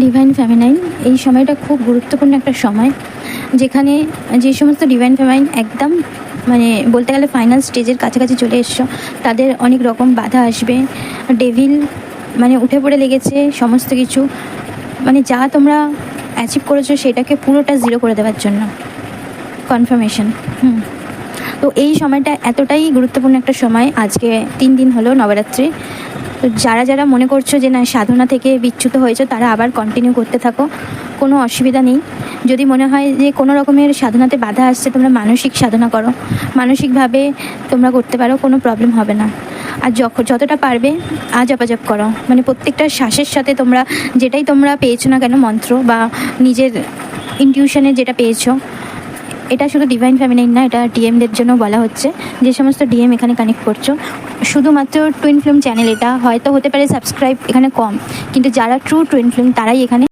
Divine feminine এই সময়টা খুব গুরুত্বপূর্ণ একটা সময়, যেখানে যে সমস্ত ডিভাইন ফেমিনাইন একদম মানে বলতে গেলে ফাইনাল স্টেজের কাছাকাছি চলে এসছো, তাদের অনেক রকম বাধা আসবে। ডেভিল মানে উঠে পড়ে লেগেছে সমস্ত কিছু, মানে যা তোমরা অ্যাচিভ করেছো সেটাকে পুরোটা জিরো করে দেওয়ার জন্য কনফার্মেশন। তো এই সময়টা এতটাই গুরুত্বপূর্ণ একটা সময়। আজকে 3 দিন হলো নবরাত্রি। তো যারা যারা মনে করছো যে না সাধনা থেকে বিচ্যুত হয়েছে, তারা আবার কন্টিনিউ করতে থাকো, কোনো অসুবিধা নেই। যদি মনে হয় যে কোনো রকমের সাধনাতে বাধা আসছে, তোমরা মানসিক সাধনা করো, মানসিকভাবে তোমরা করতে পারো, কোনো প্রবলেম হবে না। আর যতটা পারবে জপ করো, মানে প্রত্যেকটা শ্বাসের সাথে তোমরা যেটাই তোমরা পেয়েছো না কেন মন্ত্র বা নিজের ইনটিউশনে যেটা পেয়েছো, এটা শুধু ডিভাইন ফেমিনাইন না, এটা ডিএমদের জন্য বলা হচ্ছে। যে সমস্ত ডিএম এখানে কানেক্ট করছো, শুধুমাত্র টুইন ফ্লেম চ্যানেল, এটা হয়তো হতে পারে সাবস্ক্রাইব এখানে কম, কিন্তু যারা ট্রু টুইন ফ্লেম তারাই এখানে